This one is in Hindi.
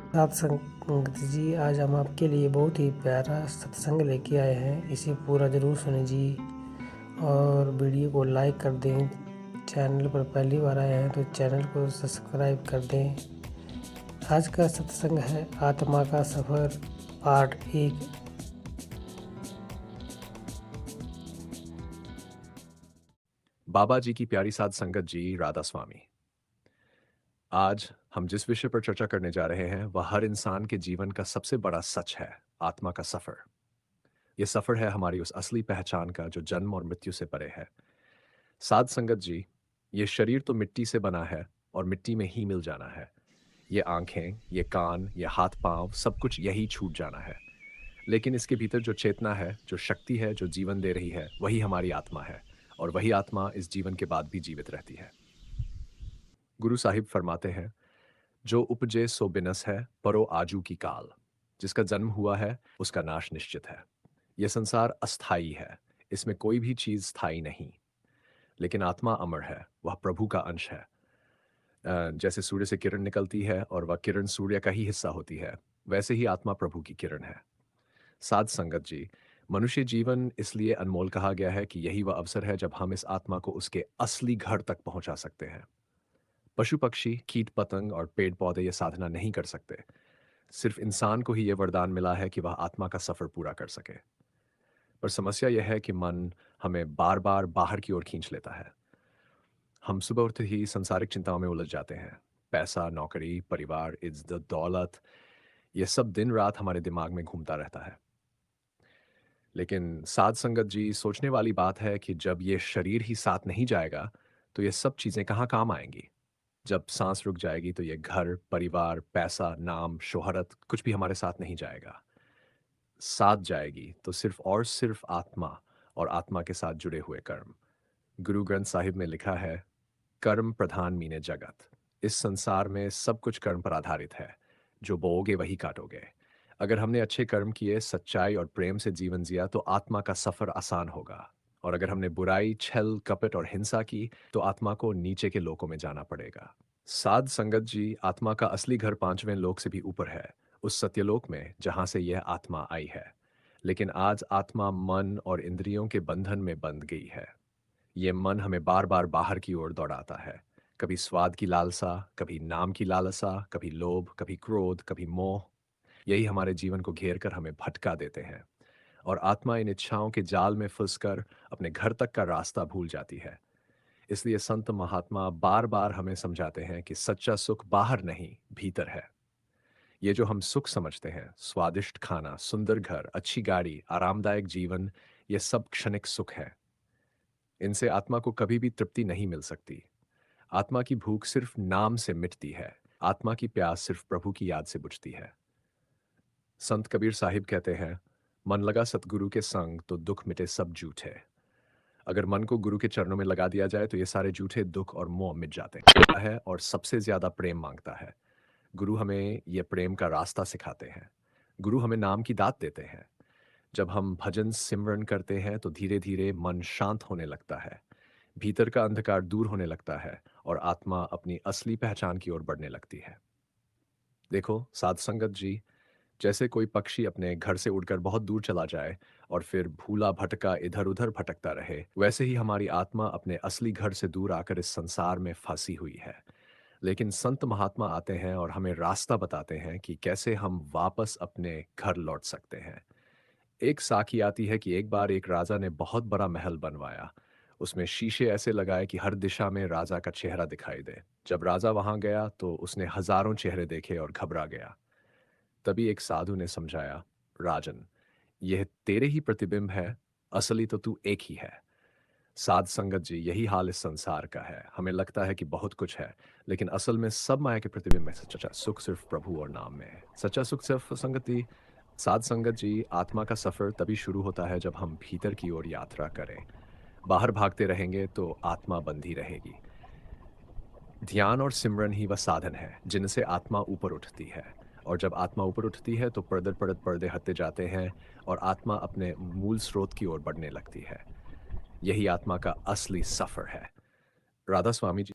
साथ संगत जी, आज हम आपके लिए बहुत ही प्यारा सत्संग लेके आए हैं। इसे पूरा ज़रूर सुनें जी, और वीडियो को लाइक कर दें। चैनल पर पहली बार आए हैं तो चैनल को सब्सक्राइब कर दें। आज का सत्संग है आत्मा का सफ़र पार्ट 1। बाबा जी की प्यारी साध संगत जी, राधा स्वामी। आज हम जिस विषय पर चर्चा करने जा रहे हैं वह हर इंसान के जीवन का सबसे बड़ा सच है, आत्मा का सफर। यह सफर है हमारी उस असली पहचान का जो जन्म और मृत्यु से परे है। साध संगत जी, ये शरीर तो मिट्टी से बना है और मिट्टी में ही मिल जाना है। ये आंखें, ये कान, ये हाथ पांव, सब कुछ यही छूट जाना है। लेकिन इसके भीतर जो चेतना है, जो शक्ति है, जो जीवन दे रही है, वही हमारी आत्मा है। और वही आत्मा इस जीवन के बाद भी जीवित रहती है। गुरु साहिब फरमाते हैं, जो उपजे सो बिनस है, परो आजू की काल। जिसका जन्म हुआ है उसका नाश निश्चित है। यह संसार अस्थाई है, इसमें कोई भी चीज स्थायी नहीं। लेकिन आत्मा अमर है, वह प्रभु का अंश है। जैसे सूर्य से किरण निकलती है और वह किरण सूर्य का ही हिस्सा होती है, वैसे ही आत्मा प्रभु की किरण है। साध संगत जी, मनुष्य जीवन इसलिए अनमोल कहा गया है कि यही वह अवसर है जब हम इस आत्मा को उसके असली घर तक पहुंचा सकते हैं। पशु पक्षी, कीट पतंग और पेड़ पौधे ये साधना नहीं कर सकते। सिर्फ इंसान को ही यह वरदान मिला है कि वह आत्मा का सफर पूरा कर सके। पर समस्या यह है कि मन हमें बार बार बाहर की ओर खींच लेता है। हम सुबह उठते ही संसारिक चिंताओं में उलझ जाते हैं। पैसा, नौकरी, परिवार, इज्जत, दौलत, यह सब दिन रात हमारे दिमाग में घूमता रहता है। लेकिन साध संगत जी, सोचने वाली बात है कि जब ये शरीर ही साथ नहीं जाएगा तो ये सब चीजें कहाँ काम आएंगी। जब सांस रुक जाएगी तो ये घर, परिवार, पैसा, नाम, शोहरत, कुछ भी हमारे साथ नहीं जाएगा। साथ जाएगी तो सिर्फ और सिर्फ आत्मा, और आत्मा के साथ जुड़े हुए कर्म। गुरु ग्रंथ साहिब में लिखा है, कर्म प्रधान मीने जगत। इस संसार में सब कुछ कर्म पर आधारित है। जो बोओगे वही काटोगे। अगर हमने अच्छे कर्म किए, सच्चाई और प्रेम से जीवन जिया तो आत्मा का सफर आसान होगा। और अगर हमने बुराई, छल, कपट और हिंसा की तो आत्मा को नीचे के लोकों में जाना पड़ेगा। साध संगत जी, आत्मा का असली घर पांचवें लोक से भी ऊपर है, उस सत्यलोक में जहां से यह आत्मा आई है। लेकिन आज आत्मा मन और इंद्रियों के बंधन में बंध गई है। ये मन हमें बार बार बाहर की ओर दौड़ाता है। कभी स्वाद की लालसा, कभी नाम की लालसा, कभी लोभ, कभी क्रोध, कभी मोह। यही हमारे जीवन को घेर कर हमें भटका देते हैं। और आत्मा इन इच्छाओं के जाल में फंसकर अपने घर तक का रास्ता भूल जाती है। इसलिए संत महात्मा बार बार हमें समझाते हैं कि सच्चा सुख बाहर नहीं, भीतर है। ये जो हम सुख समझते हैं, स्वादिष्ट खाना, सुंदर घर, अच्छी गाड़ी, आरामदायक जीवन, ये सब क्षणिक सुख है। इनसे आत्मा को कभी भी तृप्ति नहीं मिल सकती। आत्मा की भूख सिर्फ नाम से मिटती है। आत्मा की प्यास सिर्फ प्रभु की याद से बुझती है। संत कबीर साहिब कहते हैं, मन लगा सतगुरु के संग तो दुख मिटे सब जूठे। अगर मन को गुरु के चरणों में लगा दिया जाए तो ये सारे जूठे दुख और मोह मिट जाते हैं और सबसे ज्यादा प्रेम मांगता है। गुरु हमें यह प्रेम का रास्ता सिखाते हैं। गुरु हमें नाम की दात देते हैं। जब हम भजन सिमरन करते हैं तो धीरे धीरे मन शांत होने लगता है। भीतर का अंधकार दूर होने लगता है और आत्मा अपनी असली पहचान की ओर बढ़ने लगती है। देखो साध संगत जी, जैसे कोई पक्षी अपने घर से उड़कर बहुत दूर चला जाए और फिर भूला भटका इधर उधर भटकता रहे, वैसे ही हमारी आत्मा अपने असली घर से दूर आकर इस संसार में फंसी हुई है। लेकिन संत महात्मा आते हैं और हमें रास्ता बताते हैं कि कैसे हम वापस अपने घर लौट सकते हैं। एक साखी आती है कि एक बार एक राजा ने बहुत बड़ा महल बनवाया। उसमें शीशे ऐसे लगाए कि हर दिशा में राजा का चेहरा दिखाई दे। जब राजा वहां गया तो उसने हजारों चेहरे देखे और घबरा गया। तभी एक साधु ने समझाया, राजन, यह तेरे ही प्रतिबिंब है, असली तो तू एक ही है। साध संगत जी, यही हाल इस संसार का है। हमें लगता है कि बहुत कुछ है, लेकिन असल में सब माया के प्रतिबिंब में। सच्चा सुख सिर्फ प्रभु और नाम में है। सच्चा सुख सिर्फ संगति। साध संगत जी, आत्मा का सफर तभी शुरू होता है जब हम भीतर की ओर यात्रा करें। बाहर भागते रहेंगे तो आत्मा बंधी रहेगी। ध्यान और सिमरन ही वह साधन है जिनसे आत्मा ऊपर उठती है। और जब आत्मा ऊपर उठती है तो परदर परत पर्दे हटते जाते हैं और आत्मा अपने मूल स्रोत की ओर बढ़ने लगती है। यही आत्मा का असली सफर है। राधा स्वामी जी